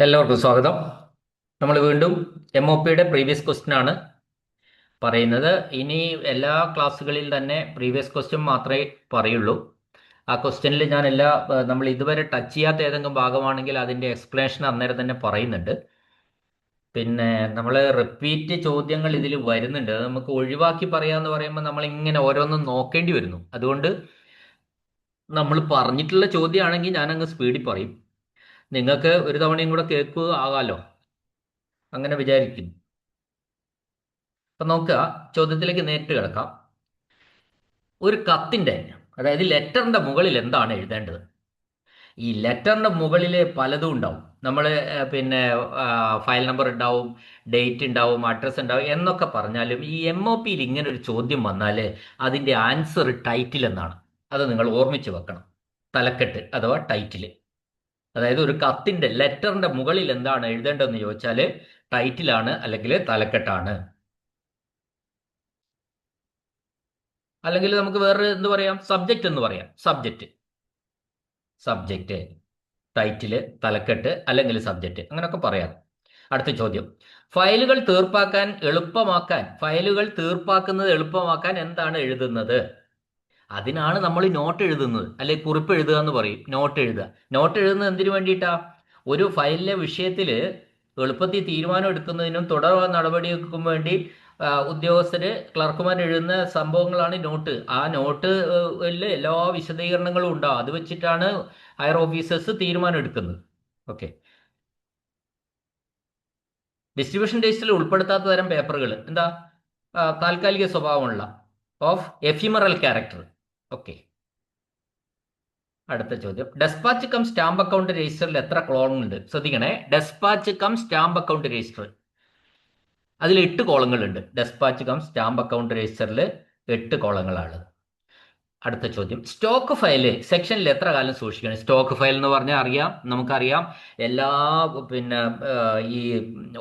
എല്ലാവർക്കും സ്വാഗതം. നമ്മൾ വീണ്ടും MOPയുടെ പ്രീവിയസ് ക്വസ്റ്റ്യൻ ആണ് പറയുന്നത്. ഇനി എല്ലാ ക്ലാസ്സുകളിൽ തന്നെ പ്രീവിയസ് ക്വസ്റ്റ്യൻ മാത്രമേ പറയുള്ളൂ. ആ ക്വസ്റ്റ്യനിൽ ഞാൻ നമ്മൾ ഇതുവരെ ടച്ച് ചെയ്യാത്ത ഏതെങ്കിലും ഭാഗമാണെങ്കിൽ അതിൻ്റെ എക്സ്പ്ലനേഷൻ അന്നേരം തന്നെ പറയുന്നുണ്ട്. പിന്നെ നമ്മൾ റിപ്പീറ്റ് ചോദ്യങ്ങൾ ഇതിൽ വരുന്നുണ്ട്. അത് നമുക്ക് ഒഴിവാക്കി പറയാന്ന് പറയുമ്പോൾ നമ്മൾ ഇങ്ങനെ ഓരോന്നും നോക്കേണ്ടി വരുന്നു. അതുകൊണ്ട് നമ്മൾ പറഞ്ഞിട്ടുള്ള ചോദ്യമാണെങ്കിൽ ഞാനങ്ങ് സ്പീഡിൽ പറയും. നിങ്ങൾക്ക് ഒരു തവണയും കൂടെ കേൾക്കുക ആകാലോ, അങ്ങനെ വിചാരിക്കുന്നു. അപ്പൊ നോക്കുക, ചോദ്യത്തിലേക്ക് നേരിട്ട് കിടക്കാം. ഒരു കത്തിന്റെ, അതായത് ലെറ്ററിന്റെ മുകളിൽ എന്താണ് എഴുതേണ്ടത്? ഈ ലെറ്ററിന്റെ മുകളിൽ പലതും ഉണ്ടാവും. നമ്മൾ പിന്നെ ഫയൽ നമ്പർ ഉണ്ടാവും, ഡേറ്റ് ഉണ്ടാവും, അഡ്രസ്സ് ഉണ്ടാവും എന്നൊക്കെ പറഞ്ഞാലും ഈ MOPയിൽ ഇങ്ങനെ ഒരു ചോദ്യം വന്നാൽ അതിന്റെ ആൻസർ ടൈറ്റിൽ എന്നാണ്. അത് നിങ്ങൾ ഓർമ്മിച്ച് വെക്കണം. തലക്കെട്ട് അഥവാ ടൈറ്റിൽ. അതായത് ഒരു കത്തിന്റെ ലെറ്ററിന്റെ മുകളിൽ എന്താണ് എഴുതേണ്ടതെന്ന് ചോദിച്ചാൽ ടൈറ്റിലാണ് അല്ലെങ്കിൽ തലക്കെട്ടാണ്. അല്ലെങ്കിൽ നമുക്ക് വേറെ എന്ത് പറയാം? സബ്ജക്റ്റ് എന്ന് പറയാം. സബ്ജക്റ്റ്, ടൈറ്റില്, തലക്കെട്ട് അല്ലെങ്കിൽ സബ്ജക്റ്റ്, അങ്ങനെയൊക്കെ പറയാം. അടുത്ത ചോദ്യം, ഫയലുകൾ തീർപ്പാക്കുന്നത് എളുപ്പമാക്കാൻ എന്താണ് എഴുതുന്നത്? അതിനാണ് നമ്മൾ നോട്ട് എഴുതുന്നത്, അല്ലെ കുറിപ്പ് എഴുതുക എന്ന് പറയും. നോട്ട് എഴുതുക. നോട്ട് എഴുതുന്നത് എന്തിനു വേണ്ടിയിട്ടാ? ഒരു ഫയലിലെ വിഷയത്തിൽ എളുപ്പത്തിൽ തീരുമാനം എടുക്കുന്നതിനും തുടർ നടപടികൾക്കും വേണ്ടി ഉദ്യോഗസ്ഥര്, ക്ലർക്കുമാർ എഴുതുന്ന സംഭവങ്ങളാണ് നോട്ട്. ആ നോട്ട് എല്ലാ വിശദീകരണങ്ങളും ഉണ്ടാവും. അത് വെച്ചിട്ടാണ് ഹയർ ഓഫീസേഴ്സ് തീരുമാനം എടുക്കുന്നത്. ഓക്കെ. ഡിസ്ട്രിബ്യൂഷൻ രജിസ്റ്ററിൽ ഉൾപ്പെടുത്താത്ത തരം പേപ്പറുകൾ എന്താ? താൽക്കാലിക സ്വഭാവമുള്ള, ഓഫ് എഫിമറൽ ക്യാരക്ടർ. ഓക്കെ. അടുത്ത ചോദ്യം, ഡെസ്പാച്ച് കം സ്റ്റാമ്പ് അക്കൗണ്ട് രജിസ്റ്ററിൽ എത്ര കോളങ്ങൾ ഉണ്ട്? ശ്രദ്ധിക്കണേ, dispatch cum stamp account register, അതിൽ 8 കോളങ്ങളുണ്ട്. ഡെസ്പാച്ച് കം സ്റ്റാമ്പ് അക്കൗണ്ട് രജിസ്റ്ററിൽ 8 കോളങ്ങളാണ്. അടുത്ത ചോദ്യം, സ്റ്റോക്ക് ഫയല് സെക്ഷനിൽ എത്ര കാലം സൂക്ഷിക്കണം? സ്റ്റോക്ക് ഫയൽ എന്ന് പറഞ്ഞാൽ നമുക്കറിയാം, എല്ലാ പിന്നെ ഈ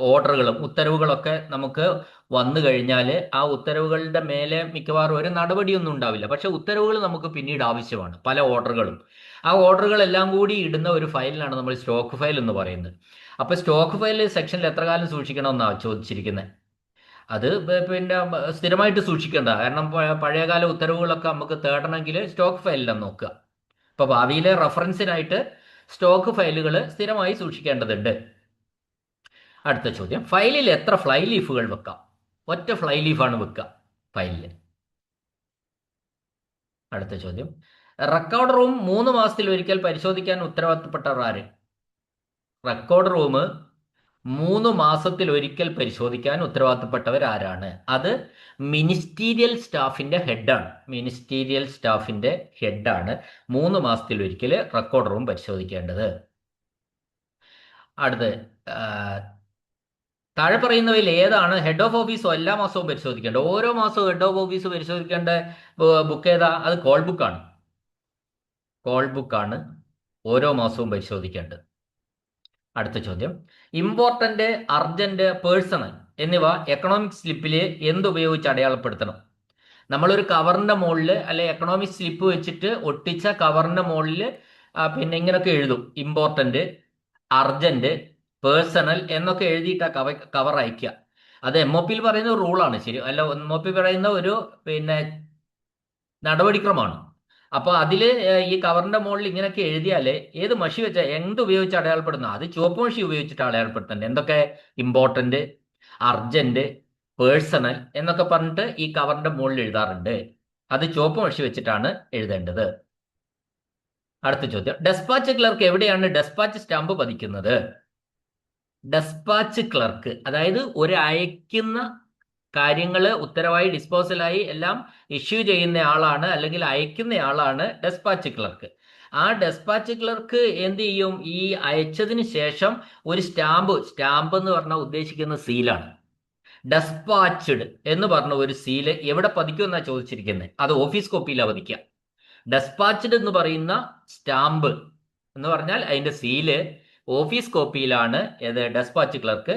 ഓർഡറുകളും ഉത്തരവുകളൊക്കെ നമുക്ക് വന്നു കഴിഞ്ഞാൽ ആ ഉത്തരവുകളുടെ മേലെ മിക്കവാറും ഒരു നടപടിയൊന്നും ഉണ്ടാവില്ല. പക്ഷെ ഉത്തരവുകൾ നമുക്ക് പിന്നീട് ആവശ്യമാണ്, പല ഓർഡറുകളും. ആ ഓർഡറുകളെല്ലാം കൂടി ഇടുന്ന ഒരു ഫയലിനാണ് നമ്മൾ സ്റ്റോക്ക് ഫയൽ എന്ന് പറയുന്നത്. അപ്പൊ സ്റ്റോക്ക് ഫയൽ സെക്ഷനിൽ എത്ര കാലം സൂക്ഷിക്കണമെന്നാണ് ചോദിച്ചിരിക്കുന്നത്. അത് പിന്നെ സ്ഥിരമായിട്ട് സൂക്ഷിക്കേണ്ട, കാരണം പഴയകാല ഉത്തരവുകളൊക്കെ നമുക്ക് തേടണമെങ്കിൽ സ്റ്റോക്ക് ഫയലിലാണ് നോക്കുക. ഇപ്പൊ ഭാവിയിലെ റഫറൻസിനായിട്ട് സ്റ്റോക്ക് ഫയലുകൾ സ്ഥിരമായി സൂക്ഷിക്കേണ്ടതുണ്ട്. അടുത്ത ചോദ്യം, ഫയലിൽ എത്ര ഫ്ലൈ ലീഫുകൾ വെക്കാം? ഒറ്റ ഫ്ലൈ ലീഫാണ് വെക്കുക ഫയലിൽ. അടുത്ത ചോദ്യം, റെക്കോർഡ് റൂം 3 മാസത്തിൽ ഒരിക്കൽ പരിശോധിക്കാൻ ഉത്തരവാദിത്തപ്പെട്ടവർ ആര്? റെക്കോർഡ് റൂം 3 മാസത്തിൽ ഒരിക്കൽ പരിശോധിക്കാൻ ഉത്തരവാദിത്തപ്പെട്ടവർ ആരാണ്? അത് മിനിസ്റ്റീരിയൽ സ്റ്റാഫിന്റെ ഹെഡാണ്. മിനിസ്റ്റീരിയൽ സ്റ്റാഫിന്റെ ഹെഡാണ് 3 മാസത്തിൽ ഒരിക്കൽ റെക്കോർഡ് റൂം പരിശോധിക്കേണ്ടത്. അടുത്ത്, താഴെ പറയുന്നവയിൽ ഏതാണ് ഹെഡ് ഓഫ് ഓഫീസോ എല്ലാ മാസവും പരിശോധിക്കേണ്ടത്? ഓരോ മാസവും ഹെഡ് ഓഫ് ഓഫീസ് പരിശോധിക്കേണ്ട ബുക്ക് ഏതാ? അത് കോൾ ബുക്കാണ്. കോൾ ബുക്കാണ് ഓരോ മാസവും പരിശോധിക്കേണ്ടത്. അടുത്ത ചോദ്യം, ഇമ്പോർട്ടന്റ്, അർജന്റ്, പേഴ്സണൽ എന്നിവ എക്കണോമിക് സ്ലിപ്പിൽ എന്തുപയോഗിച്ച് അടയാളപ്പെടുത്തണം? നമ്മളൊരു കവറിന്റെ മുകളിൽ അല്ലെ എക്കണോമിക് സ്ലിപ്പ് വെച്ചിട്ട് ഒട്ടിച്ച കവറിന്റെ മുകളിൽ പിന്നെ ഇങ്ങനൊക്കെ എഴുതും, ഇമ്പോർട്ടന്റ്, അർജന്റ്, പേഴ്സണൽ എന്നൊക്കെ എഴുതിയിട്ട് ആ കവർ അയക്കുക. അത് MOPയിൽ പറയുന്ന ഒരു റൂളാണ്. ശരി അല്ല, MOP പറയുന്ന ഒരു പിന്നെ നടപടിക്രമമാണ്. അപ്പൊ അതില് ഈ കവറിന്റെ മുകളിൽ ഇങ്ങനെയൊക്കെ എഴുതിയാല് ഏത് മഷി വെച്ച എന്ത് ഉപയോഗിച്ച് അടയാളപ്പെടുന്ന? അത് ചുവപ്പ് മഷി ഉപയോഗിച്ചിട്ട് അടയാളപ്പെടുത്തേണ്ടത്. എന്തൊക്കെ? ഇമ്പോർട്ടന്റ്, അർജന്റ്, പേഴ്സണൽ എന്നൊക്കെ പറഞ്ഞിട്ട് ഈ കവറിന്റെ മുകളിൽ എഴുതാറുണ്ട്. അത് ചുവപ്പ് മഷി വെച്ചിട്ടാണ് എഴുതേണ്ടത്. അടുത്ത ചോദ്യം, ഡെസ്പാച്ച് ക്ലർക്ക് എവിടെയാണ് ഡെസ്പാച്ച് സ്റ്റാമ്പ് പതിക്കുന്നത്? ഡെസ്പാച്ച് ക്ലർക്ക്, അതായത് ഒരു അയക്കുന്ന കാര്യങ്ങള് ഉത്തരവായി ഡിസ്പോസലായി എല്ലാം ഇഷ്യൂ ചെയ്യുന്ന ആളാണ്, അല്ലെങ്കിൽ അയക്കുന്ന ആളാണ് ഡെസ്പാച്ച് ക്ലർക്ക്. ആ ഡെസ്പാച്ച് ക്ലർക്ക് എന്ത് ചെയ്യും? ഈ അയച്ചതിന് ശേഷം ഒരു സ്റ്റാമ്പ് എന്ന് പറഞ്ഞാൽ ഉദ്ദേശിക്കുന്ന സീലാണ്. ഡെസ്പാച്ച്ഡ് എന്ന് പറഞ്ഞ ഒരു സീല് എവിടെ പതിക്കും എന്നാ ചോദിച്ചിരിക്കുന്നത്? അത് ഓഫീസ് കോപ്പിയിലാണ് പതിക്കുക. ഡെസ്പാച്ച്ഡ് എന്ന് പറയുന്ന സ്റ്റാമ്പ് എന്ന് പറഞ്ഞാൽ അതിന്റെ സീല് ഓഫീസ് കോപ്പിയിലാണ് ഏത് ഡെസ്പാച്ച് ക്ലർക്ക്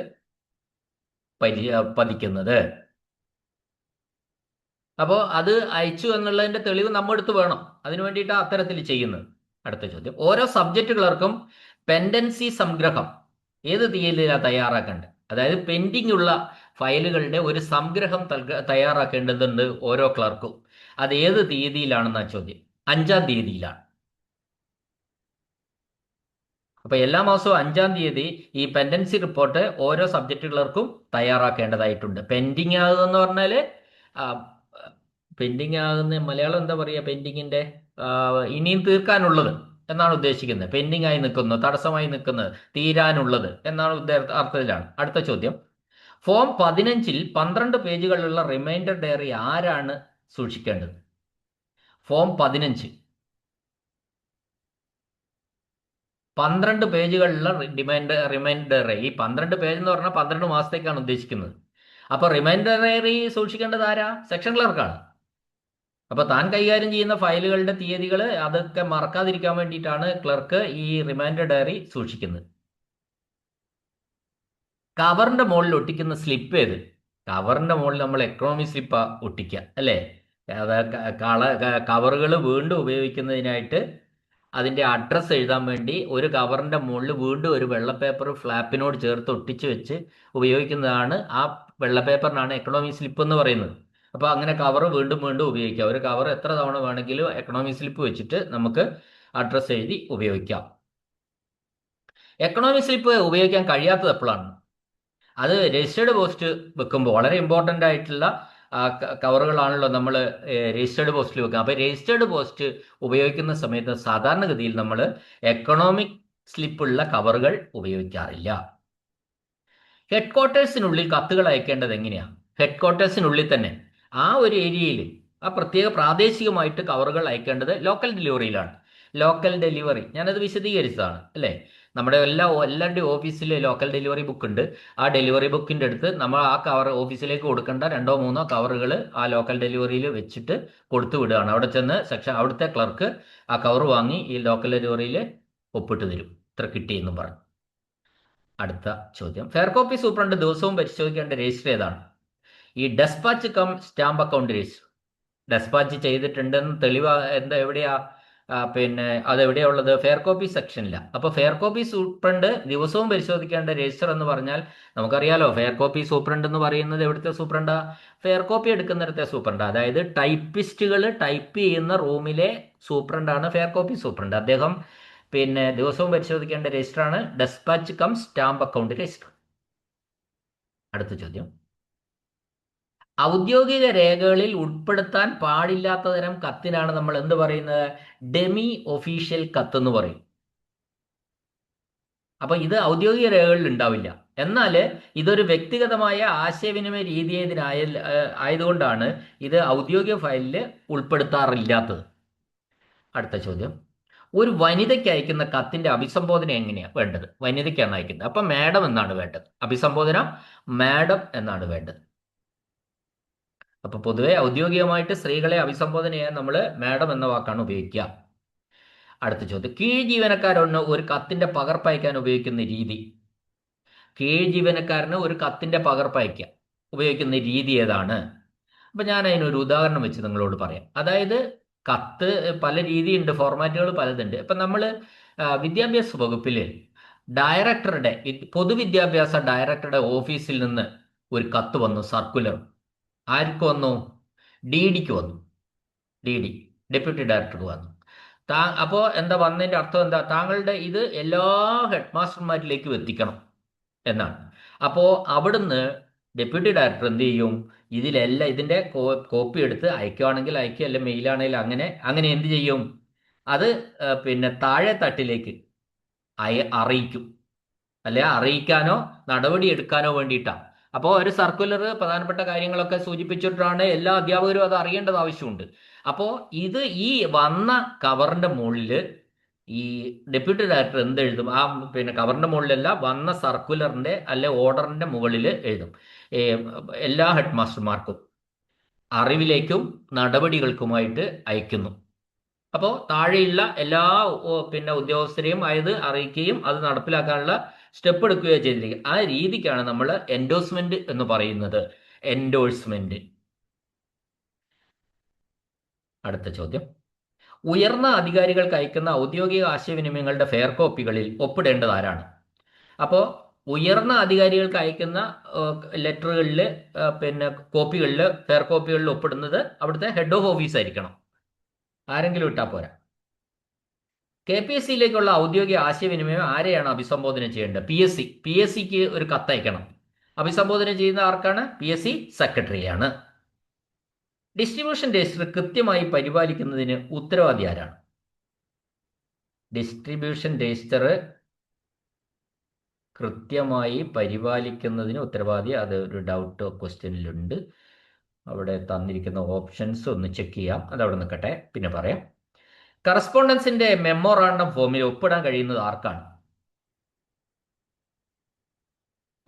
പതിക്കുന്നത്. അപ്പോൾ അത് അയച്ചു എന്നുള്ളതിന്റെ തെളിവ് നമ്മുടെ അടുത്ത് വേണം. അതിനു വേണ്ടിയിട്ടാണ് അത്തരത്തിൽ ചെയ്യുന്നത്. അടുത്ത ചോദ്യം, ഓരോ സബ്ജക്റ്റ് ക്ലർക്കും പെൻഡൻസി സംഗ്രഹം ഏത് തീയതിയിലാണ് തയ്യാറാക്കേണ്ടത്? അതായത് പെൻഡിംഗ് ഉള്ള ഫയലുകളുടെ ഒരു സംഗ്രഹം തയ്യാറാക്കേണ്ടതുണ്ട് ഓരോ ക്ലർക്കും. അത് ഏത് തീയതിയിലാണെന്നാ ചോദ്യം. 5-ാം തീയതിയിലാണ്. അപ്പൊ എല്ലാ മാസവും 5-ാം തീയതി ഈ പെൻഡൻസി റിപ്പോർട്ട് ഓരോ സബ്ജക്റ്റ് ക്ലർക്കും തയ്യാറാക്കേണ്ടതായിട്ടുണ്ട്. പെൻഡിങ് ആകുമെന്ന് പറഞ്ഞാല് പെൻഡിങ് ആകുന്ന മലയാളം എന്താ പറയുക? പെൻഡിങ്ങിന്റെ ഇനിയും തീർക്കാനുള്ളത് എന്നാണ് ഉദ്ദേശിക്കുന്നത്. പെൻഡിങ് ആയി നിൽക്കുന്നു, തടസ്സമായി നിൽക്കുന്നത്, തീരാനുള്ളത് എന്നാണ് അർത്ഥത്തിലാണ്. അടുത്ത ചോദ്യം, ഫോം 15-ൽ 12 പേജുകളുള്ള റിമൈൻഡർ ഡയറി ആരാണ് സൂക്ഷിക്കേണ്ടത്? ഫോം 15 12 പേജുകളുള്ള റിമൈൻഡർ ഡയറി. ഈ 12 പേജ് എന്ന് പറഞ്ഞാൽ 12 മാസത്തേക്കാണ് ഉദ്ദേശിക്കുന്നത്. അപ്പൊ റിമൈൻഡർ ഡയറി സൂക്ഷിക്കേണ്ടത് ആരാ? സെക്ഷൻ ക്ലർക്കാണ്. അപ്പൊ താൻ കൈകാര്യം ചെയ്യുന്ന ഫയലുകളുടെ തീയതികൾ അതൊക്കെ മറക്കാതിരിക്കാൻ വേണ്ടിയിട്ടാണ് ക്ലർക്ക് ഈ റിമൈൻഡർ ഡയറി സൂക്ഷിക്കുന്നത്. കവറിന്റെ മുകളിൽ ഒട്ടിക്കുന്ന സ്ലിപ്പ് ഏത്? കവറിന്റെ മുകളിൽ നമ്മൾ എക്കണോമി സ്ലിപ്പാ ഒട്ടിക്കുക, അല്ലേ? അത് കവറുകൾ വീണ്ടും ഉപയോഗിക്കുന്നതിനായിട്ട് അതിന്റെ അഡ്രസ്സ് എഴുതാൻ വേണ്ടി ഒരു കവറിന്റെ മുകളിൽ വീണ്ടും ഒരു വെള്ള പേപ്പർ ഫ്ലാപ്പിനോട് ചേർത്ത് ഒട്ടിച്ച് വെച്ച് ഉപയോഗിക്കുന്നതാണ്. ആ വെള്ള പേപ്പറിനാണ് എക്കണോമി സ്ലിപ്പ് എന്ന് പറയുന്നത്. അപ്പോൾ അങ്ങനെ കവർ വീണ്ടും വീണ്ടും ഉപയോഗിക്കാം. ഒരു കവർ എത്ര തവണ വേണമെങ്കിലും എക്കണോമി സ്ലിപ്പ് വെച്ചിട്ട് നമുക്ക് അഡ്രസ്സ് എഴുതി ഉപയോഗിക്കാം. എക്കണോമി സ്ലിപ്പ് ഉപയോഗിക്കാൻ കഴിയാത്തത് എപ്പോഴാണ്? അത് രജിസ്റ്റേർഡ് പോസ്റ്റ് വെക്കുമ്പോൾ വളരെ ഇമ്പോർട്ടൻ്റ് ആയിട്ടുള്ള കവറുകളാണല്ലോ നമ്മൾ രജിസ്റ്റേർഡ് പോസ്റ്റിൽ വെക്കുക. അപ്പോൾ രജിസ്റ്റേർഡ് പോസ്റ്റ് ഉപയോഗിക്കുന്ന സമയത്ത് സാധാരണഗതിയിൽ നമ്മൾ എക്കണോമിക് സ്ലിപ്പുള്ള കവറുകൾ ഉപയോഗിക്കാറില്ല. ഹെഡ് ക്വാർട്ടേഴ്സിനുള്ളിൽ കത്തുകൾ അയക്കേണ്ടത് എങ്ങനെയാണ്? ഹെഡ് ക്വാർട്ടേഴ്സിനുള്ളിൽ തന്നെ ആ ഒരു ഏരിയയിൽ ആ പ്രത്യേക പ്രാദേശികമായിട്ട് കവറുകൾ അയക്കേണ്ടത് ലോക്കൽ ഡെലിവറിയിലാണ്. ലോക്കൽ ഡെലിവറി ഞാനത് വിശദീകരിച്ചതാണ്, അല്ലേ? നമ്മുടെ എല്ലാവരുടെയും ഓഫീസിൽ ലോക്കൽ ഡെലിവറി ബുക്ക് ഉണ്ട്. ആ ഡെലിവറി ബുക്കിൻ്റെ അടുത്ത് നമ്മൾ ആ കവർ ഓഫീസിലേക്ക് കൊടുക്കേണ്ട 2-3 കവറുകൾ ആ ലോക്കൽ ഡെലിവറിയിൽ വെച്ചിട്ട് കൊടുത്തു വിടുകയാണ്. അവിടെ ചെന്ന് അവിടുത്തെ ക്ലർക്ക് ആ കവർ വാങ്ങി ഈ ലോക്കൽ ഡെലിവറിയിൽ ഒപ്പിട്ട് തരും, ഇത്ര കിട്ടിയെന്നും പറഞ്ഞു. അടുത്ത ചോദ്യം, ഫെയർ കോപ്പി സൂപ്രണ്ട് ദിവസവും പരിശോധിക്കേണ്ട രജിസ്റ്റർ ഏതാണ്? ഈ despatch cum stamp account register. Despatch ചെയ്തിട്ടുണ്ടെന്ന് തെളിവ് എവിടെയാ? പിന്നെ അതെവിടെയാ ഉള്ളത്? ഫെയർ കോപ്പി സെക്ഷനില്ല. അപ്പോൾ ഫെയർ കോപ്പി സൂപ്രണ്ട് ദിവസവും പരിശോധിക്കേണ്ട രജിസ്റ്റർ എന്ന് പറഞ്ഞാൽ നമുക്കറിയാലോ, ഫെയർ കോപ്പി സൂപ്രണ്ട് എന്ന് പറയുന്നത് എവിടുത്തെ സൂപ്രണ്ടാ? ഫെയർ കോപ്പി എടുക്കുന്നിടത്തെ സൂപ്രണ്ട്. അതായത് ടൈപ്പിസ്റ്റുകൾ ടൈപ്പ് ചെയ്യുന്ന റൂമിലെ സൂപ്രണ്ടാണ് ഫെയർ കോപ്പി സൂപ്രണ്ട്. അദ്ദേഹം പിന്നെ ദിവസവും പരിശോധിക്കേണ്ട രജിസ്റ്ററാണ് despatch cum stamp account register. അടുത്ത ചോദ്യം, ഔദ്യോഗിക രേഖകളിൽ ഉൾപ്പെടുത്താൻ പാടില്ലാത്ത തരം കത്തിനാണ് നമ്മൾ എന്ത് പറയുന്നത്? ഡെമി ഒഫീഷ്യൽ കത്ത് എന്ന് പറയും. അപ്പൊ ഇത് ഔദ്യോഗിക രേഖകളിൽ ഉണ്ടാവില്ല. എന്നാൽ ഇതൊരു വ്യക്തിഗതമായ ആശയവിനിമയ രീതി ആയതുകൊണ്ടാണ് ഇത് ഔദ്യോഗിക ഫയലിൽ ഉൾപ്പെടുത്താറില്ലാത്തത്. അടുത്ത ചോദ്യം, ഒരു വനിതയ്ക്ക് അയക്കുന്ന കത്തിന്റെ അഭിസംബോധന എങ്ങനെയാണ് വേണ്ടത്? വനിതയ്ക്കാണ് അയക്കുന്നത്, അപ്പൊ മാഡം എന്നാണ് വേണ്ടത്. അഭിസംബോധന മാഡം എന്നാണ് വേണ്ടത്. അപ്പൊ പൊതുവെ ഔദ്യോഗികമായിട്ട് സ്ത്രീകളെ അഭിസംബോധന ചെയ്യാൻ നമ്മൾ മാഡം എന്ന വാക്കാണ് ഉപയോഗിക്കുക. അടുത്ത ചോദ്യം, കീഴ് ജീവനക്കാരന് ഒരു കത്തിന്റെ പകർപ്പയക്കാൻ ഉപയോഗിക്കുന്ന രീതി. കീഴ് ജീവനക്കാരന് ഒരു കത്തിന്റെ പകർപ്പയക്കാൻ ഉപയോഗിക്കുന്ന രീതി ഏതാണ്? അപ്പൊ ഞാൻ അതിനൊരു ഉദാഹരണം വെച്ച് നിങ്ങളോട് പറയാം. അതായത് കത്ത് പല രീതിയുണ്ട്, ഫോർമാറ്റുകൾ പലതുണ്ട്. ഇപ്പൊ നമ്മൾ വിദ്യാഭ്യാസ വകുപ്പിൽ ഡയറക്ടറുടെ പൊതുവിദ്യാഭ്യാസ ഡയറക്ടറുടെ ഓഫീസിൽ നിന്ന് ഒരു കത്ത് വന്നു, സർക്കുലർ. ആർക്ക് വന്നു? DDക്ക് വന്നു. DD ഡെപ്യൂട്ടി ഡയറക്ടർക്ക് വന്നു. അപ്പോൾ എന്താ വന്നതിൻ്റെ അർത്ഥം എന്താ? താങ്കളുടെ ഇത് എല്ലാ ഹെഡ് മാസ്റ്റർമാരിലേക്കും എത്തിക്കണം എന്നാണ്. അപ്പോൾ അവിടുന്ന് ഡെപ്യൂട്ടി ഡയറക്ടർ എന്ത് ചെയ്യും? ഇതിൻ്റെ കോപ്പി എടുത്ത് അയക്കുകയാണെങ്കിൽ അയക്കുക, അല്ലെ മെയിലാണെങ്കിൽ അങ്ങനെ എന്ത് ചെയ്യും? അത് പിന്നെ താഴെ തട്ടിലേക്ക് അറിയിക്കും, അല്ലെ അറിയിക്കാനോ നടപടി എടുക്കാനോ വേണ്ടിയിട്ടാണ്. അപ്പോൾ ഒരു സർക്കുലർ പ്രധാനപ്പെട്ട കാര്യങ്ങളൊക്കെ സൂചിപ്പിച്ചിട്ടാണ് എല്ലാ അധ്യാപകരും അത് അറിയേണ്ടത് ആവശ്യമുണ്ട്. അപ്പോൾ ഈ വന്ന കവറിന്റെ മുകളിൽ ഈ ഡെപ്യൂട്ടി ഡയറക്ടർ എന്തെഴുതും? ആ പിന്നെ കവറിന്റെ മുകളിലല്ല, വന്ന സർക്കുലറിന്റെ അല്ലെ ഓർഡറിന്റെ മുകളിൽ എഴുതും, എല്ലാ ഹെഡ് മാസ്റ്റർമാർക്കും അറിവിലേക്കും നടപടികൾക്കുമായിട്ട് അയക്കുന്നു. അപ്പോൾ താഴെയുള്ള എല്ലാ പിന്നെ ഉദ്യോഗസ്ഥരെയും അത് അറിയിക്കുകയും അത് നടപ്പിലാക്കാനുള്ള സ്റ്റെപ്പ് എടുക്കുകയോ ചെയ്തിരിക്കും. ആ രീതിക്കാണ് നമ്മൾ എൻഡോഴ്സ്മെന്റ് എന്ന് പറയുന്നത്. എൻഡോഴ്സ്മെന്റ്. അടുത്ത ചോദ്യം, ഉയർന്ന അധികാരികൾക്ക് അയക്കുന്ന ഔദ്യോഗിക ആശയവിനിമയങ്ങളുടെ ഫെയർ കോപ്പികളിൽ ഒപ്പിടേണ്ടത് ആരാണ്? അപ്പോൾ ഉയർന്ന അധികാരികൾക്ക് അയക്കുന്ന ലെറ്ററുകളിൽ പിന്നെ കോപ്പികളിൽ ഫെയർ കോപ്പികളിൽ ഒപ്പിടുന്നത് അവിടുത്തെ ഹെഡ് ഓഫ് ഓഫീസ് ആയിരിക്കണം. ആരെങ്കിലും ഇട്ടാൽ പോരാ. KPSCയിലേക്കുള്ള ഔദ്യോഗിക ആശയവിനിമയം ആരെയാണ് അഭിസംബോധന ചെയ്യേണ്ടത്? PSCക്ക് ഒരു കത്തയക്കണം. അഭിസംബോധന ചെയ്യുന്ന ആർക്കാണ്? PSC സെക്രട്ടറിയാണ്. ഡിസ്ട്രിബ്യൂഷൻ രജിസ്റ്റർ കൃത്യമായി പരിപാലിക്കുന്നതിന് ഉത്തരവാദി ആരാണ്? ഡിസ്ട്രിബ്യൂഷൻ രജിസ്റ്റർ കൃത്യമായി പരിപാലിക്കുന്നതിന് ഉത്തരവാദി, അത് ഒരു ഡൗട്ട് ക്വസ്റ്റ്യനിലുണ്ട്. അവിടെ തന്നിരിക്കുന്ന ഓപ്ഷൻസ് ഒന്ന് ചെക്ക് ചെയ്യാം. അതവിടെ നിൽക്കട്ടെ, പിന്നെ പറയാം. കറസ്പോണ്ടൻസിന്റെ മെമ്മോറാണ്ടം ഫോമിൽ ഒപ്പിടാൻ കഴിയുന്നത് ആർക്കാണ്?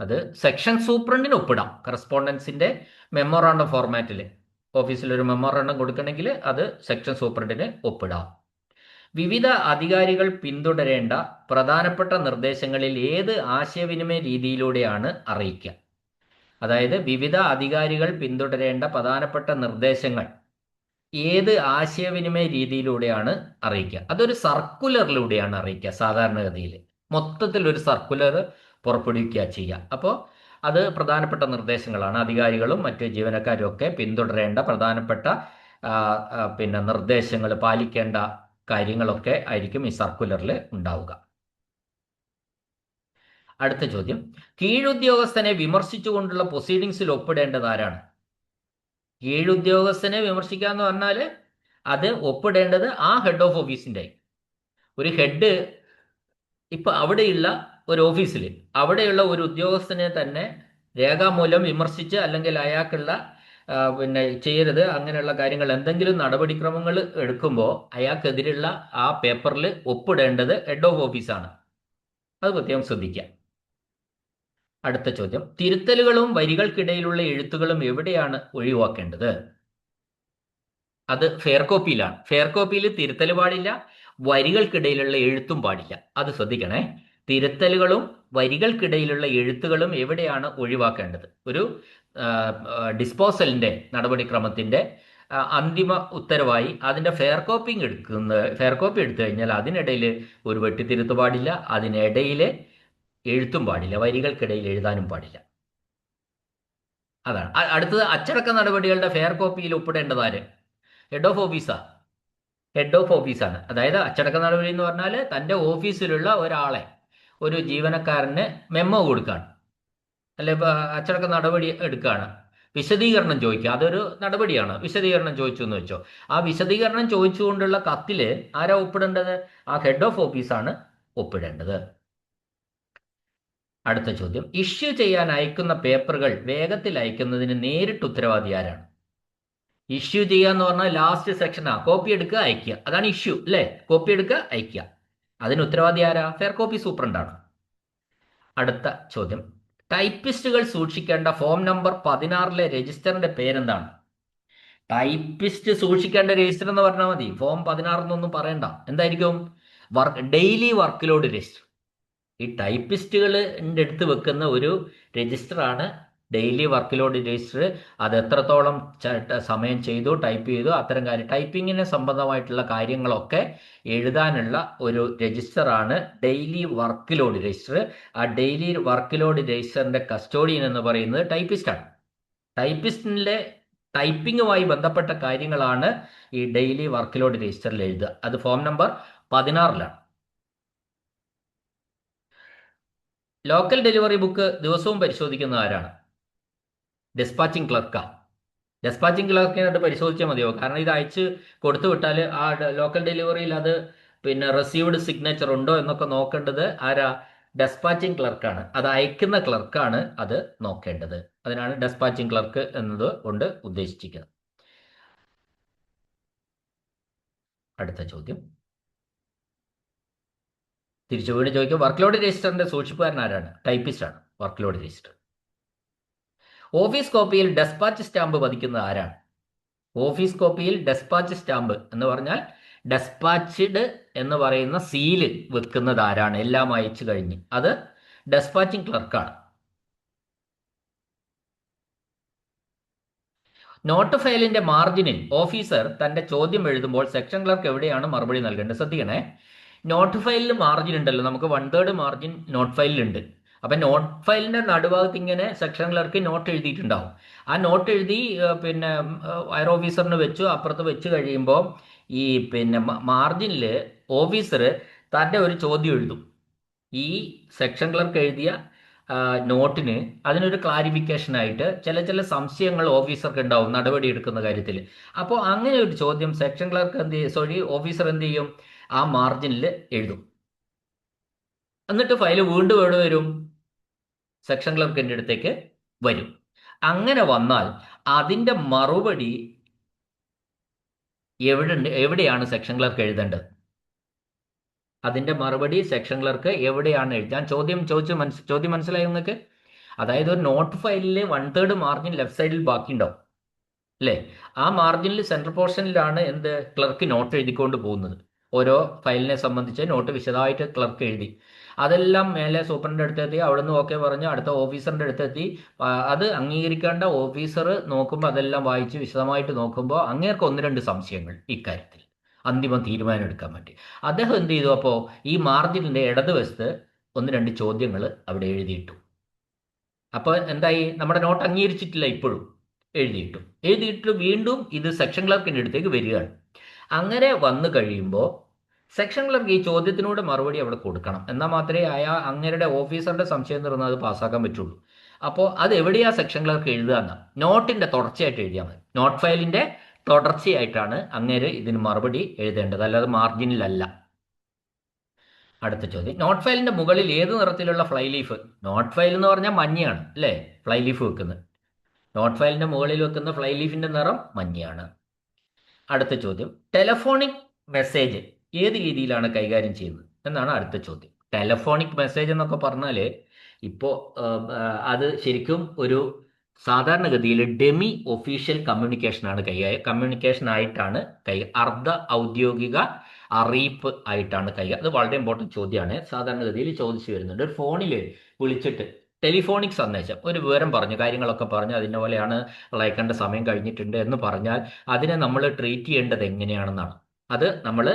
അത് സെക്ഷൻ സൂപ്രണ്ടിന് ഒപ്പിടാം. കറസ്പോണ്ടൻസിന്റെ മെമ്മോറാണ്ടം ഫോർമാറ്റിൽ ഓഫീസിൽ ഒരു മെമ്മോറാണ്ടം കൊടുക്കണമെങ്കിൽ അത് സെക്ഷൻ സൂപ്രണ്ടിന് ഒപ്പിടാം. വിവിധ അധികാരികൾ പിന്തുടരേണ്ട പ്രധാനപ്പെട്ട നിർദ്ദേശങ്ങളിൽ ഏത് ആശയവിനിമയ രീതിയിലൂടെയാണ് അറിയിക്കുക? അതായത് വിവിധ അധികാരികൾ പിന്തുടരേണ്ട പ്രധാനപ്പെട്ട നിർദ്ദേശങ്ങൾ ഏത് ആശയവിനിമയ രീതിയിലൂടെയാണ് അറിയിക്കുക? അതൊരു സർക്കുലറിലൂടെയാണ് അറിയിക്കുക. സാധാരണഗതിയിൽ മൊത്തത്തിൽ ഒരു സർക്കുലർ പുറപ്പെടുവിക്കുക ചെയ്യുക. അപ്പോൾ അത് പ്രധാനപ്പെട്ട നിർദ്ദേശങ്ങളാണ്. അധികാരികളും മറ്റ് ജീവനക്കാരും ഒക്കെ പിന്തുടരേണ്ട പ്രധാനപ്പെട്ട പിന്നെ നിർദ്ദേശങ്ങൾ, പാലിക്കേണ്ട കാര്യങ്ങളൊക്കെ ആയിരിക്കും ഈ സർക്കുലറിൽ ഉണ്ടാവുക. അടുത്ത ചോദ്യം, കീഴുദ്യോഗസ്ഥനെ വിമർശിച്ചുകൊണ്ടുള്ള പ്രൊസീഡിങ്സിൽ ഒപ്പിടേണ്ടത് ആരാണ്? കീഴുദ്യോഗസ്ഥനെ വിമർശിക്കുക എന്ന് പറഞ്ഞാൽ അത് ഒപ്പിടേണ്ടത് ആ ഹെഡ് ഓഫ് ഓഫീസിൻ്റെ. ഒരു ഹെഡ് ഇപ്പൊ അവിടെയുള്ള ഒരു ഓഫീസിൽ അവിടെയുള്ള ഒരു ഉദ്യോഗസ്ഥനെ തന്നെ രേഖാമൂലം വിമർശിച്ച് അല്ലെങ്കിൽ അയാൾക്കുള്ള പിന്നെ ചെയ്യരുത് അങ്ങനെയുള്ള കാര്യങ്ങൾ എന്തെങ്കിലും നടപടിക്രമങ്ങൾ എടുക്കുമ്പോൾ അയാൾക്കെതിരെയുള്ള ആ പേപ്പറിൽ ഒപ്പിടേണ്ടത് ഹെഡ് ഓഫ് ഓഫീസാണ്. അത് പ്രത്യേകം ശ്രദ്ധിക്കുക. അടുത്ത ചോദ്യം, തിരുത്തലുകളും വരികൾക്കിടയിലുള്ള എഴുത്തുകളും എവിടെയാണ് ഒഴിവാക്കേണ്ടത്? അത് ഫെയർ കോപ്പിയിലാണ്. ഫെയർ കോപ്പിയിൽ തിരുത്തൽ പാടില്ല, വരികൾക്കിടയിലുള്ള എഴുത്തും പാടില്ല. അത് ശ്രദ്ധിക്കണേ. തിരുത്തലുകളും വരികൾക്കിടയിലുള്ള എഴുത്തുകളും എവിടെയാണ് ഒഴിവാക്കേണ്ടത്? ഒരു ഡിസ്പോസലിന്റെ നടപടിക്രമത്തിന്റെ അന്തിമ ഉത്തരവായി അതിന്റെ ഫെയർ കോപ്പി എടുത്തു കഴിഞ്ഞാൽ അതിനിടയിൽ ഒരു വെട്ടിത്തിരുത്ത് പാടില്ല, അതിനിടയിൽ എഴുത്തും പാടില്ല, വരികൾക്കിടയിൽ എഴുതാനും പാടില്ല. അതാണ്. അടുത്തത്, അച്ചടക്ക നടപടികളുടെ ഫെയർ കോപ്പിയിൽ ഒപ്പിടേണ്ടത് ആര്? ഹെഡ് ഓഫ് ഓഫീസാണ്. അതായത് അച്ചടക്ക നടപടി എന്ന് പറഞ്ഞാൽ തൻ്റെ ഓഫീസിലുള്ള ഒരാളെ, ഒരു ജീവനക്കാരന് മെമ്മോ കൊടുക്കുകയാണ്, അല്ലെ അച്ചടക്ക നടപടി എടുക്കുകയാണ്, വിശദീകരണം ചോദിക്കുക, അതൊരു നടപടിയാണ്. വിശദീകരണം ചോദിച്ചു എന്ന് വെച്ചോ, ആ വിശദീകരണം ചോദിച്ചുകൊണ്ടുള്ള കത്തിൽ ആരാ ഒപ്പിടേണ്ടത്? ആ ഹെഡ് ഓഫ് ഓഫീസാണ് ഒപ്പിടേണ്ടത്. അടുത്ത ചോദ്യം, ഇഷ്യൂ ചെയ്യാൻ അയക്കുന്ന പേപ്പറുകൾ വേഗത്തിൽ അയക്കുന്നതിന് നേരിട്ട് ഉത്തരവാദി ആരാണ്? ഇഷ്യൂ ചെയ്യുക എന്ന് പറഞ്ഞാൽ ലാസ്റ്റ് സെക്ഷനാ, കോപ്പി എടുക്കുക അയക്കുക, അതാണ് ഇഷ്യൂ അല്ലേ? കോപ്പി എടുക്കുക അയക്കുക. അതിന് ഉത്തരവാദി ആരാ? ഫെയർ കോപ്പി സൂപ്രണ്ടാണ്. അടുത്ത ചോദ്യം, ടൈപ്പിസ്റ്റുകൾ സൂക്ഷിക്കേണ്ട ഫോം നമ്പർ 16 രജിസ്റ്ററിന്റെ പേരെന്താണ്? ടൈപ്പിസ്റ്റ് സൂക്ഷിക്കേണ്ട രജിസ്റ്റർ എന്ന് പറഞ്ഞാൽ മതി, ഫോം 16 എന്നൊന്നും പറയണ്ട. എന്തായിരിക്കും? Daily work load register. ഈ ടൈപ്പിസ്റ്റുകളുടെ അടുത്ത് വെക്കുന്ന ഒരു രജിസ്റ്ററാണ് ഡെയിലി വർക്ക് ലോഡ് രജിസ്റ്റർ. അത് എത്രത്തോളം സമയം ചെയ്തു, ടൈപ്പ് ചെയ്തു, അത്തരം കാര്യം ടൈപ്പിങ്ങിന് സംബന്ധമായിട്ടുള്ള കാര്യങ്ങളൊക്കെ എഴുതാനുള്ള ഒരു രജിസ്റ്ററാണ് ഡെയിലി വർക്ക് ലോഡ് രജിസ്റ്റർ. ആ ഡെയിലി വർക്ക് ലോഡ് രജിസ്റ്ററിന്റെ കസ്റ്റോഡിയൻ എന്ന് പറയുന്നത് ടൈപ്പിസ്റ്റാണ്. ടൈപ്പിസ്റ്റിന്റെ ടൈപ്പിങ്ങുമായി ബന്ധപ്പെട്ട കാര്യങ്ങളാണ് ഈ ഡെയിലി വർക്ക് ലോഡ് രജിസ്റ്ററിൽ എഴുതുക. അത് form number 16 local delivery book ദിവസവും പരിശോധിക്കുന്ന ആരാണ്? ഡെസ്പാച്ചിങ് ക്ലർക്കാണ്. ഡെസ്പാച്ചിങ് ക്ലർക്കിനായിട്ട് പരിശോധിച്ചാൽ മതിയോ? കാരണം ഇത് അയച്ച് കൊടുത്തു വിട്ടാൽ ആ ലോക്കൽ ഡെലിവറിയിൽ അത് പിന്നെ റിസീവ്ഡ് സിഗ്നേച്ചർ ഉണ്ടോ എന്നൊക്കെ നോക്കേണ്ടത് ആരാ? ഡെസ്പാച്ചിങ് ക്ലർക്കാണ്. അത് അയക്കുന്ന ക്ലർക്കാണ് അത് നോക്കേണ്ടത്. അതിനാണ് ഡെസ്പാച്ചിങ് ക്ലർക്ക് എന്നത് കൊണ്ട് ഉദ്ദേശിച്ചിരിക്കുന്നത്. അടുത്ത ചോദ്യം തിരിച്ചു വീണ്ടും ചോദിക്കും, വർക്ക് ലോഡ് രജിസ്റ്ററിന്റെ സൂക്ഷിപ്പുകാരൻ ആരാണ്? ടൈപ്പിസ്റ്റ് ആണ് വർക്ക് ലോഡ് രജിസ്റ്റർ. ഓഫീസ് കോപ്പിയിൽ ഡെസ്പാച്ച് സ്റ്റാമ്പ് പതിക്കുന്നത് ആരാണ്? ഓഫീസ് കോപ്പിയിൽ ഡെസ്പാച്ച് സ്റ്റാമ്പ് എന്ന് പറഞ്ഞാൽ ഡെസ്പാച്ച്ഡ് എന്ന് പറയുന്ന സീല് വെക്കുന്നത് ആരാണ്? എല്ലാം അയച്ചു കഴിഞ്ഞ് അത് ഡെസ്പാച്ചിങ് ക്ലർക്കാണ്. നോട്ട് ഫയലിന്റെ മാർജിനിൽ ഓഫീസർ തന്റെ ചോദ്യം എഴുതുമ്പോൾ സെക്ഷൻ ക്ലർക്ക് എവിടെയാണ് മറുപടി നൽകേണ്ടത്? ശ്രദ്ധിക്കണേ. നോട്ട് ഫയലിൽ മാർജിൻ ഉണ്ടല്ലോ, നമുക്ക് 1/3 മാർജിൻ നോട്ട് ഫയലിലുണ്ട്. അപ്പം നോട്ട് ഫയലിന്റെ നടുഭാഗത്ത് ഇങ്ങനെ സെക്ഷൻ ക്ലർക്ക് നോട്ട് എഴുതിയിട്ടുണ്ടാവും. ആ നോട്ട് എഴുതി പിന്നെ വയർ ഓഫീസറിന് വെച്ചു. അപ്പുറത്ത് വെച്ച് കഴിയുമ്പോൾ ഈ പിന്നെ മാർജിനിൽ ഓഫീസർ തൻ്റെ ഒരു ചോദ്യം എഴുതും. ഈ സെക്ഷൻ ക്ലർക്ക് എഴുതിയ നോട്ടിന് അതിനൊരു ക്ലാരിഫിക്കേഷനായിട്ട് ചില ചില സംശയങ്ങൾ ഓഫീസർക്ക് ഉണ്ടാവും നടപടി എടുക്കുന്ന കാര്യത്തിൽ. അപ്പോൾ അങ്ങനെ ഒരു ചോദ്യം സെക്ഷൻ ക്ലർക്ക് എന്ത് ചെയ്യും, സോറി, ഓഫീസർ എന്ത് ചെയ്യും, ആ മാർജിനിൽ എഴുതും. എന്നിട്ട് ഫയൽ വീണ്ടും എവിടെ വരും, സെക്ഷൻ ക്ലർക്കിൻ്റെ അടുത്തേക്ക് വരും. അങ്ങനെ വന്നാൽ അതിൻ്റെ മറുപടി എവിടെയാണ് സെക്ഷൻ ക്ലർക്ക് എഴുതേണ്ടത്? അതിൻ്റെ മറുപടി സെക്ഷൻ ക്ലർക്ക് എവിടെയാണ് എഴുതാൻ? ചോദ്യം മനസ്സിലായി നിങ്ങൾക്ക്? അതായത് ഒരു നോട്ട് ഫയലിൽ 1/3 മാർജിൻ ലെഫ്റ്റ് സൈഡിൽ ബാക്കി ഉണ്ടാവും അല്ലേ? ആ മാർജിനിൽ സെൻട്രൽ പോർഷനിലാണ് എന്ത്, ക്ലർക്ക് നോട്ട് എഴുതിക്കൊണ്ട് പോകുന്നത്. ഓരോ ഫയലിനെ സംബന്ധിച്ച് നോട്ട് വിശദമായിട്ട് ക്ലർക്ക് എഴുതി. അതെല്ലാം മേലെ സൂപ്രണ്ടിൻ്റെ അടുത്തെത്തി, അവിടുന്ന് ഓക്കെ പറഞ്ഞു അടുത്ത ഓഫീസറിൻ്റെ അടുത്തെത്തി. അത് അംഗീകരിക്കേണ്ട ഓഫീസർ നോക്കുമ്പോൾ അതെല്ലാം വായിച്ച് വിശദമായിട്ട് നോക്കുമ്പോൾ അങ്ങേർക്ക് ഒന്ന് രണ്ട് സംശയങ്ങൾ ഇക്കാര്യത്തിൽ അന്തിമ തീരുമാനം എടുക്കാൻ വേണ്ടി അദ്ദേഹം എന്ത് ചെയ്തു, അപ്പോൾ ഈ മാർജിനിൻ്റെ ഇടതുവശത്ത് ഒന്ന് രണ്ട് ചോദ്യങ്ങൾ അവിടെ എഴുതിയിട്ടു. അപ്പോൾ എന്തായി, നമ്മുടെ നോട്ട് അംഗീകരിച്ചിട്ടില്ല, ഇപ്പോഴും എഴുതിയിട്ടു വീണ്ടും ഇത് സെക്ഷൻ ക്ലർക്കിൻ്റെ അടുത്തേക്ക് വരികയാണ്. അങ്ങനെ വന്നു കഴിയുമ്പോൾ സെക്ഷൻ ക്ലർക്ക് ഈ ചോദ്യത്തിനൂടെ മറുപടി അവിടെ കൊടുക്കണം. എന്നാൽ മാത്രമേ അങ്ങേരുടെ ഓഫീസറുടെ സംശയം തീർന്നാൽ അത് പാസ്സാക്കാൻ പറ്റുള്ളൂ. അപ്പോൾ അത് എവിടെയാ സെക്ഷൻ ക്ലർക്ക് എഴുതുക എന്നാ, നോട്ടിൻ്റെ തുടർച്ചയായിട്ട് എഴുതിയാൽ മതി. നോട്ട് ഫയലിൻ്റെ തുടർച്ചയായിട്ടാണ് അങ്ങേര് ഇതിന് മറുപടി എഴുതേണ്ടത്, അല്ലാതെ മാർജിനിലല്ല. അടുത്ത ചോദ്യം, നോട്ട് ഫയലിന്റെ മുകളിൽ ഏത് നിറത്തിലുള്ള ഫ്ലൈ ലീഫ്? നോട്ട് ഫയൽ എന്ന് പറഞ്ഞാൽ മഞ്ഞയാണ് അല്ലേ, ഫ്ലൈ ലീഫ് വെക്കുന്നത്. നോട്ട് ഫയലിന്റെ മുകളിൽ വെക്കുന്ന ഫ്ലൈ ലീഫിന്റെ നിറം മഞ്ഞയാണ്. അടുത്ത ചോദ്യം, ടെലഫോണിക് മെസ്സേജ് ഏത് രീതിയിലാണ് കൈകാര്യം ചെയ്യുന്നത് എന്നാണ് അടുത്ത ചോദ്യം. ടെലഫോണിക് മെസ്സേജ് എന്നൊക്കെ പറഞ്ഞാൽ ഇപ്പോൾ അത് ശരിക്കും ഒരു സാധാരണഗതിയിൽ ഡെമി ഒഫീഷ്യൽ കമ്മ്യൂണിക്കേഷൻ ആയിട്ടാണ് അർദ്ധ ഔദ്യോഗിക അറിയിപ്പ് ആയിട്ടാണ് അത് വളരെ ഇമ്പോർട്ടൻറ്റ് ചോദ്യമാണ്. സാധാരണഗതിയിൽ ചോദിച്ചു വരുന്നുണ്ട്. ഒരു ഫോണിൽ വിളിച്ചിട്ട് ടെലിഫോണിക് സന്ദേശം, ഒരു വിവരം പറഞ്ഞു, കാര്യങ്ങളൊക്കെ പറഞ്ഞു, അതിൻ്റെ പോലെയാണ് അയക്കേണ്ട സമയം കഴിഞ്ഞിട്ടുണ്ട് എന്ന് പറഞ്ഞാൽ അതിനെ നമ്മൾ ട്രീറ്റ് ചെയ്യേണ്ടത് എങ്ങനെയാണെന്നാണ്. അത് നമ്മൾ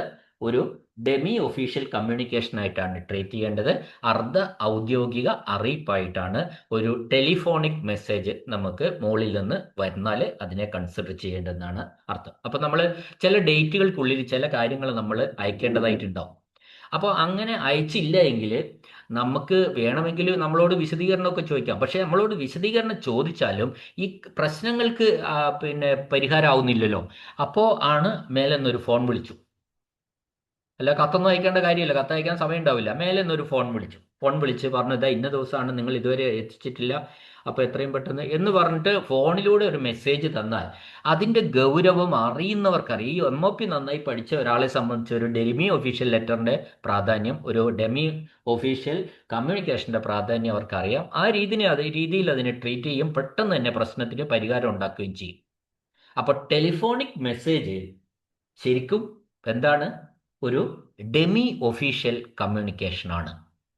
ഒരു ഡെമി ഒഫീഷ്യൽ കമ്മ്യൂണിക്കേഷൻ ആയിട്ടാണ് ട്രീറ്റ് ചെയ്യേണ്ടത്. അർദ്ധ ഔദ്യോഗിക അറിയിപ്പായിട്ടാണ് ഒരു ടെലിഫോണിക് മെസ്സേജ് നമുക്ക് മുകളിൽ നിന്ന് വരുന്നാൽ അതിനെ കൺസിഡർ ചെയ്യേണ്ടതെന്നാണ് അർത്ഥം. അപ്പോൾ നമ്മൾ ചില ഡേറ്റുകൾക്കുള്ളിൽ ചില കാര്യങ്ങൾ നമ്മൾ അയക്കേണ്ടതായിട്ടുണ്ടാവും. അപ്പോൾ അങ്ങനെ അയച്ചില്ല എങ്കിൽ നമുക്ക് വേണമെങ്കിൽ നമ്മളോട് വിശദീകരണമൊക്കെ ചോദിക്കാം. പക്ഷേ നമ്മളോട് വിശദീകരണം ചോദിച്ചാലും ഈ പ്രശ്നങ്ങൾക്ക് പിന്നെ പരിഹാരമാവുന്നില്ലല്ലോ. അപ്പോൾ ആണ് മേലെ നിന്നൊരു ഫോൺ വിളിച്ചു, അല്ല കത്തൊന്നും അയക്കേണ്ട കാര്യമില്ല, കത്തയക്കാൻ സമയം ഉണ്ടാവില്ല, മേലെ നിന്നൊരു ഫോൺ വിളിച്ച് പറഞ്ഞു ഇതാ ഇന്ന ദിവസമാണ് നിങ്ങൾ ഇതുവരെ എത്തിച്ചിട്ടില്ല, അപ്പോൾ എത്രയും പെട്ടെന്ന് എന്ന് പറഞ്ഞിട്ട് ഫോണിലൂടെ ഒരു മെസ്സേജ് തന്നാൽ അതിൻ്റെ ഗൗരവം അറിയുന്നവർക്കറിയാം. ഈ MOP നന്നായി പഠിച്ച ഒരാളെ സംബന്ധിച്ച് ഒരു ഡെമി ഒഫീഷ്യൽ ലെറ്ററിൻ്റെ പ്രാധാന്യം, ഒരു ഡെമി ഒഫീഷ്യൽ കമ്മ്യൂണിക്കേഷൻ്റെ പ്രാധാന്യം അവർക്കറിയാം. ആ രീതിയിൽ അതിനെ ട്രീറ്റ് ചെയ്യും, പെട്ടെന്ന് തന്നെ പ്രശ്നത്തിന് പരിഹാരം ഉണ്ടാക്കുകയും ചെയ്യും. അപ്പോൾ ടെലിഫോണിക് മെസ്സേജ് ശരിക്കും എന്താണ്, ഒരു ഡെമി ഒഫീഷ്യൽ കമ്മ്യൂണിക്കേഷനാണ്,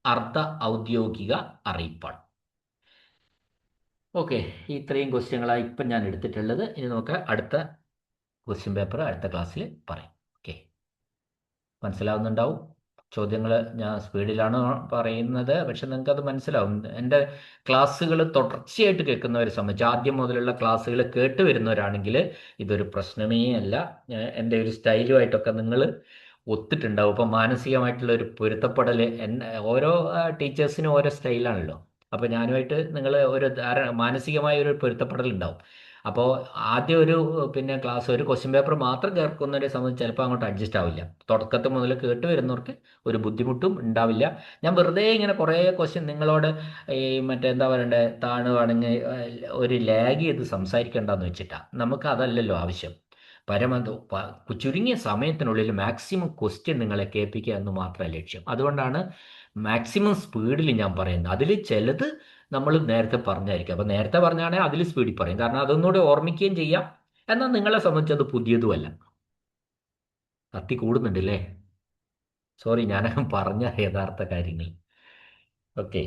അർദ്ധ ഔദ്യോഗിക അറിയിപ്പാണ്. ഓക്കെ, ഇത്രയും ക്വസ്റ്റ്യങ്ങളാണ് ഇപ്പം ഞാൻ എടുത്തിട്ടുള്ളത്. ഇനി നമുക്ക് അടുത്ത ക്വസ്റ്റ്യൻ പേപ്പർ അടുത്ത ക്ലാസ്സിൽ പറയാം. ഓക്കെ, മനസ്സിലാവുന്നുണ്ടാവും. ചോദ്യങ്ങൾ ഞാൻ സ്പീഡിലാണ് പറയുന്നത്, പക്ഷെ നിങ്ങൾക്കത് മനസ്സിലാവും. എൻ്റെ ക്ലാസ്സുകൾ തുടർച്ചയായിട്ട് കേൾക്കുന്നവരെ സംബന്ധിച്ച്, ആദ്യം മുതലുള്ള ക്ലാസ്സുകൾ കേട്ട് വരുന്നവരാണെങ്കിൽ ഇതൊരു പ്രശ്നമേ അല്ല. എൻ്റെ ഒരു സ്റ്റൈലുമായിട്ടൊക്കെ നിങ്ങൾ ഒത്തിട്ടുണ്ടാവും. ഇപ്പം മാനസികമായിട്ടുള്ള ഒരു പൊരുത്തപ്പെടൽ, ഓരോ ടീച്ചേഴ്സിനും ഓരോ സ്റ്റൈലാണല്ലോ. അപ്പോൾ ഞാനുമായിട്ട് നിങ്ങൾ ഒരു മാനസികമായ ഒരു പൊരുത്തപ്പെടൽ ഉണ്ടാവും. അപ്പോൾ ആദ്യം ഒരു പിന്നെ ക്ലാസ് ഒരു ക്വസ്റ്റ്യൻ പേപ്പർ മാത്രം കേൾക്കുന്നവരെ സംബന്ധിച്ച് ചിലപ്പോൾ അങ്ങോട്ട് അഡ്ജസ്റ്റ് ആവില്ല. തുടക്കത്തിൽ മുതൽ കേട്ട് വരുന്നവർക്ക് ഒരു ബുദ്ധിമുട്ടും ഉണ്ടാവില്ല. ഞാൻ വെറുതെ ഇങ്ങനെ കുറേ ക്വസ്റ്റ്യൻ നിങ്ങളോട് ഈ മറ്റെന്താ പറയണ്ടേ, താണുവാണെങ്കിൽ ഒരു ലാഗ് ചെയ്ത് സംസാരിക്കേണ്ടെന്ന് വെച്ചിട്ടാണ്. നമുക്ക് അതല്ലല്ലോ ആവശ്യം. ചുരുങ്ങിയ സമയത്തിനുള്ളിൽ മാക്സിമം ക്വസ്റ്റ്യൻ നിങ്ങളെ കേൾപ്പിക്കുക എന്ന് മാത്രമല്ല ലക്ഷ്യം. അതുകൊണ്ടാണ് മാക്സിമം സ്പീഡിൽ ഞാൻ പറയുന്നത്. അതിൽ ചിലത് നമ്മൾ നേരത്തെ പറഞ്ഞായിരിക്കും. അപ്പോൾ നേരത്തെ പറഞ്ഞാണെങ്കിൽ അതിൽ സ്പീഡിൽ പറയും, കാരണം അതൊന്നുകൂടെ ഓർമ്മിക്കുകയും ചെയ്യാം. എന്നാൽ നിങ്ങളെ സംബന്ധിച്ച് അത് പുതിയതുമല്ല. കത്തി കൂടുന്നുണ്ടല്ലേ, സോറി, ഞാൻ പറഞ്ഞ യഥാർത്ഥ കാര്യങ്ങൾ. ഓക്കെ.